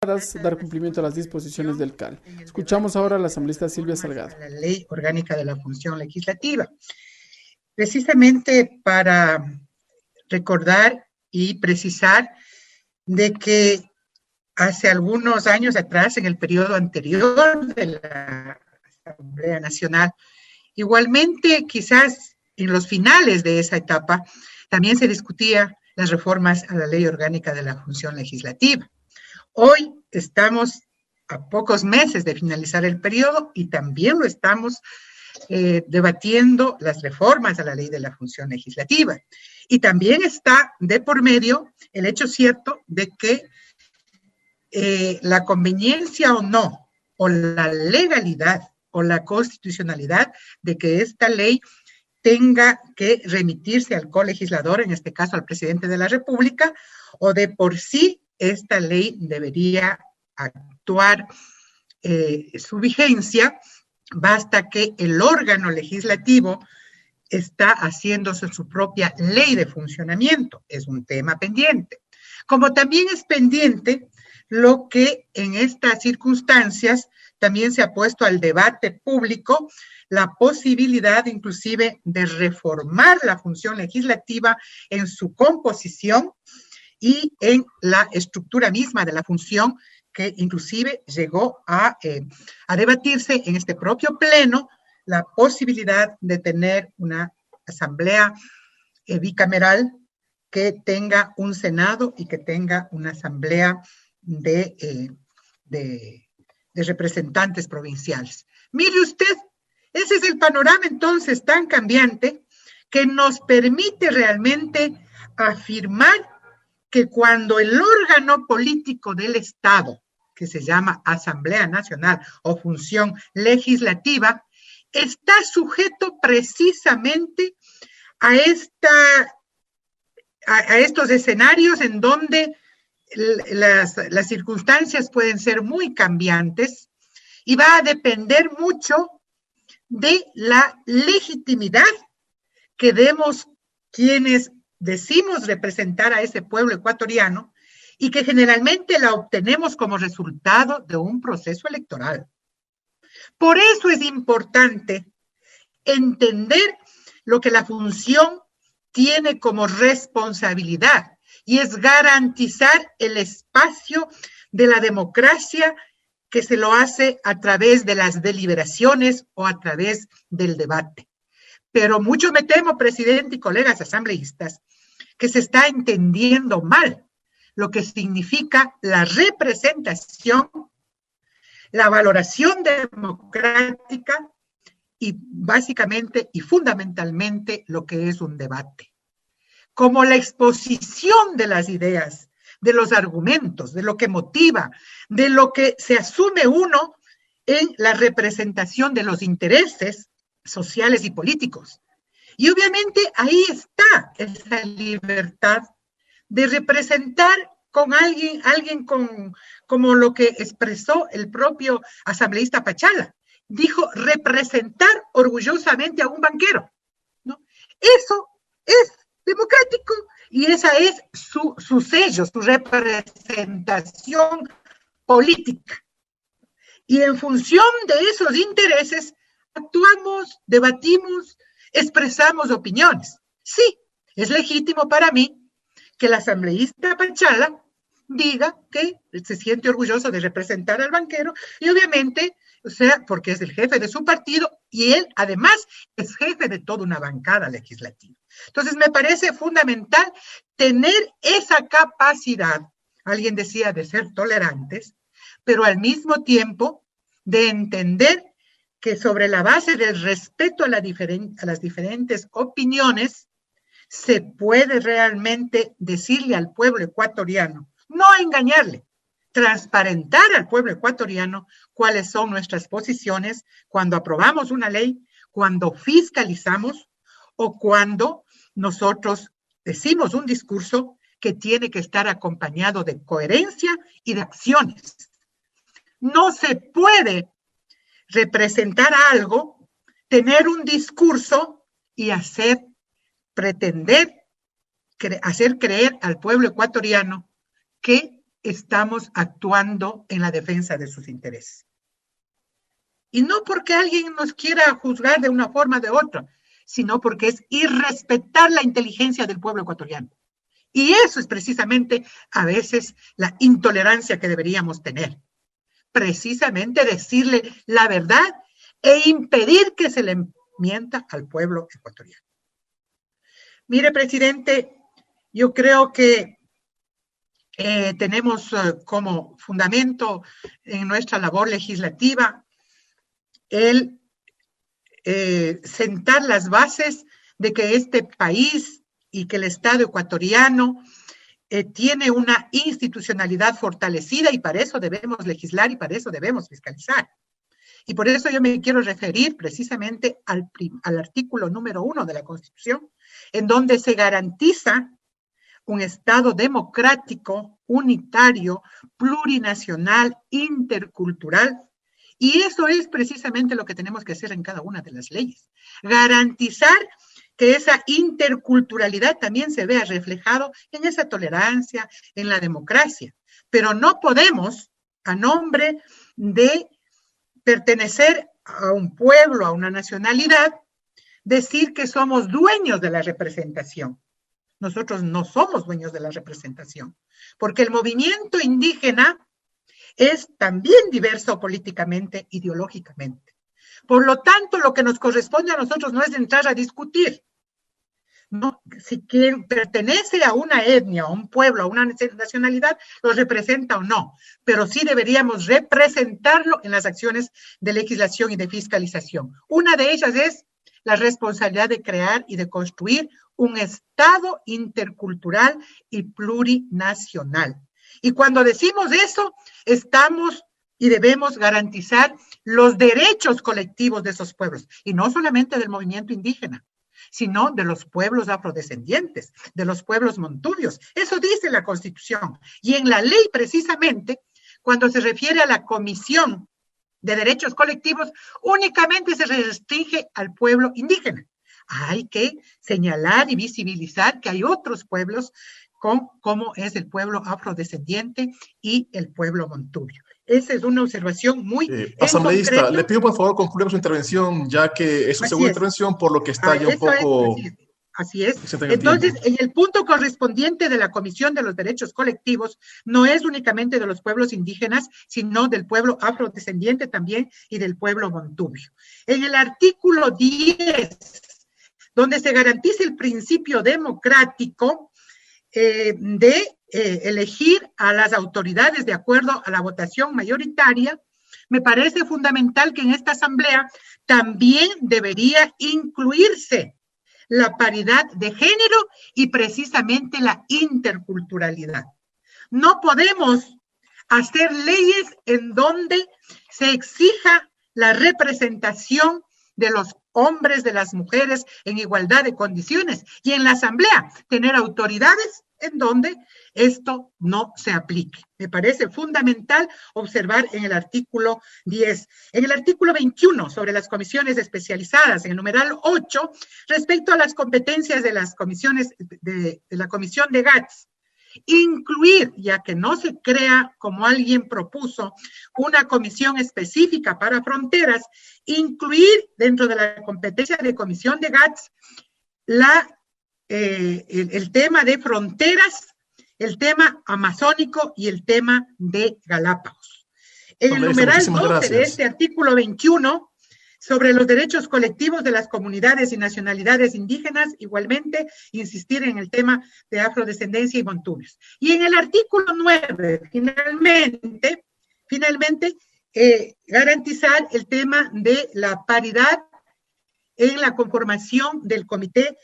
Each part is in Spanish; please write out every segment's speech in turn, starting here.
dar cumplimiento a las disposiciones del CAL. Escuchamos ahora a la asambleísta Silvia Salgado. La Ley Orgánica de la Función Legislativa. Precisamente para recordar y precisar de que hace algunos años atrás, en el periodo anterior de la Asamblea Nacional, igualmente quizás en los finales de esa etapa, también se discutía las reformas a la Ley Orgánica de la Función Legislativa. Hoy estamos a pocos meses de finalizar el periodo y también lo estamos debatiendo las reformas a la Ley de la Función Legislativa. Y también está de por medio el hecho cierto de que la conveniencia o no, o la legalidad o la constitucionalidad de que esta ley tenga que remitirse al colegislador, en este caso al presidente de la República, o de por sí esta ley debería actuar su vigencia, basta que el órgano legislativo está haciéndose su propia ley de funcionamiento. Es un tema pendiente. Como también es pendiente lo que en estas circunstancias también se ha puesto al debate público, la posibilidad inclusive de reformar la función legislativa en su composición y en la estructura misma de la función, que inclusive llegó a debatirse en este propio pleno la posibilidad de tener una asamblea bicameral que tenga un senado y que tenga una asamblea de representantes provinciales. Mire usted, ese es el panorama entonces tan cambiante que nos permite realmente afirmar que cuando el órgano político del Estado, que se llama Asamblea Nacional o Función Legislativa, está sujeto precisamente a estos escenarios en donde las circunstancias pueden ser muy cambiantes y va a depender mucho de la legitimidad que demos quienes decimos representar a ese pueblo ecuatoriano y que generalmente la obtenemos como resultado de un proceso electoral. Por eso es importante entender lo que la función tiene como responsabilidad y es garantizar el espacio de la democracia que se lo hace a través de las deliberaciones o a través del debate. Pero mucho me temo, presidente y colegas asambleístas, que se está entendiendo mal lo que significa la representación, la valoración democrática y básicamente y fundamentalmente lo que es un debate. Como la exposición de las ideas, de los argumentos, de lo que motiva, de lo que se asume uno en la representación de los intereses sociales y políticos. Y obviamente ahí está esa libertad de representar con alguien como lo que expresó el propio asambleísta Pachala. Dijo representar orgullosamente a un banquero, ¿no? Eso es democrático y esa es su sello, su representación política. Y en función de esos intereses actuamos, debatimos, expresamos opiniones. Sí, es legítimo para mí que el asambleísta Pachala diga que se siente orgulloso de representar al banquero y obviamente, o sea, porque es el jefe de su partido y él además es jefe de toda una bancada legislativa. Entonces me parece fundamental tener esa capacidad, alguien decía, de ser tolerantes, pero al mismo tiempo de entender que sobre la base del respeto a las diferentes opiniones se puede realmente decirle al pueblo ecuatoriano, no engañarle, transparentar al pueblo ecuatoriano cuáles son nuestras posiciones cuando aprobamos una ley, cuando fiscalizamos o cuando nosotros decimos un discurso que tiene que estar acompañado de coherencia y de acciones. No se puede representar algo, tener un discurso y pretender hacer creer al pueblo ecuatoriano que estamos actuando en la defensa de sus intereses. Y no porque alguien nos quiera juzgar de una forma o de otra, sino porque es irrespetar la inteligencia del pueblo ecuatoriano. Y eso es precisamente a veces la intolerancia que deberíamos tener. Precisamente decirle la verdad e impedir que se le mienta al pueblo ecuatoriano. Mire, presidente, yo creo que tenemos como fundamento en nuestra labor legislativa el sentar las bases de que este país y que el Estado ecuatoriano tiene una institucionalidad fortalecida y para eso debemos legislar y para eso debemos fiscalizar. Y por eso yo me quiero referir precisamente al artículo número 1 de la Constitución, en donde se garantiza un Estado democrático, unitario, plurinacional, intercultural. Y eso es precisamente lo que tenemos que hacer en cada una de las leyes. Garantizar que esa interculturalidad también se vea reflejado en esa tolerancia, en la democracia. Pero no podemos, a nombre de pertenecer a un pueblo, a una nacionalidad, decir que somos dueños de la representación. Nosotros no somos dueños de la representación, porque el movimiento indígena es también diverso políticamente, ideológicamente. Por lo tanto, lo que nos corresponde a nosotros no es entrar a discutir, ¿no? Si quien pertenece a una etnia, a un pueblo, a una nacionalidad, lo representa o no, pero sí deberíamos representarlo en las acciones de legislación y de fiscalización. Una de ellas es la responsabilidad de crear y de construir un Estado intercultural y plurinacional. Y cuando decimos eso, estamos y debemos garantizar los derechos colectivos de esos pueblos, y no solamente del movimiento indígena, sino de los pueblos afrodescendientes, de los pueblos montubios. Eso dice la Constitución. Y en la ley, precisamente, cuando se refiere a la Comisión de Derechos Colectivos, únicamente se restringe al pueblo indígena. Hay que señalar y visibilizar que hay otros pueblos como es el pueblo afrodescendiente y el pueblo montubio. Esa es una observación muy asambleísta, concreto. le pido por favor concluir su intervención, ya que es su segunda intervención, por lo que está ya un poco... Así es. Entonces, en el punto correspondiente de la Comisión de los Derechos Colectivos, no es únicamente de los pueblos indígenas, sino del pueblo afrodescendiente también y del pueblo montubio. En el artículo 10, donde se garantiza el principio democrático de elegir a las autoridades de acuerdo a la votación mayoritaria, me parece fundamental que en esta asamblea también debería incluirse la paridad de género y precisamente la interculturalidad. No podemos hacer leyes en donde se exija la representación de los hombres, de las mujeres en igualdad de condiciones y en la asamblea tener autoridades en donde esto no se aplique. Me parece fundamental observar en el artículo 10. En el artículo 21 sobre las comisiones especializadas, en el numeral 8, respecto a las competencias de las comisiones de la Comisión de GATS, incluir, ya que no se crea, como alguien propuso, una comisión específica para fronteras, incluir dentro de la competencia de comisión de GATS el tema de fronteras, el tema amazónico y el tema de Galápagos. En el numeral 12 de este artículo 21, sobre los derechos colectivos de las comunidades y nacionalidades indígenas, igualmente insistir en el tema de afrodescendencia y montubios. Y en el artículo 9, finalmente, garantizar el tema de la paridad en la conformación del Comité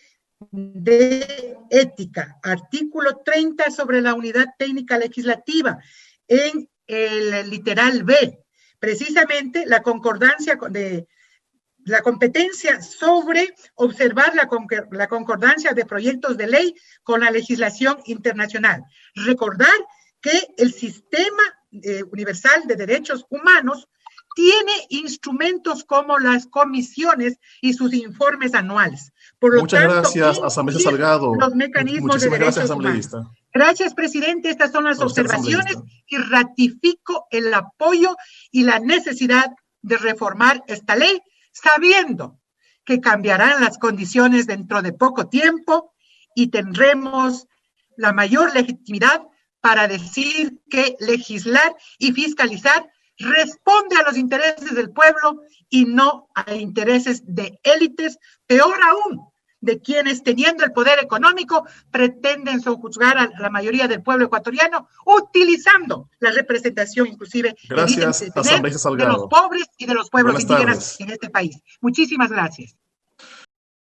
de Ética. Artículo 30 sobre la unidad técnica legislativa en el literal B. Precisamente la concordancia de la competencia sobre observar la concordancia de proyectos de ley con la legislación internacional. Recordar que el sistema universal de derechos humanos tiene instrumentos como las comisiones y sus informes anuales. Por lo Muchas tanto, gracias, asambleísta Salgado. Los mecanismos de derechos humanos. Gracias, presidente. Estas son las observaciones y ratifico el apoyo y la necesidad de reformar esta ley, sabiendo que cambiarán las condiciones dentro de poco tiempo y tendremos la mayor legitimidad para decir que legislar y fiscalizar responde a los intereses del pueblo y no a intereses de élites, peor aún, de quienes teniendo el poder económico pretenden sojuzgar a la mayoría del pueblo ecuatoriano, utilizando la representación inclusive gracias, de los pobres y de los pueblos indígenas en este país. Muchísimas gracias.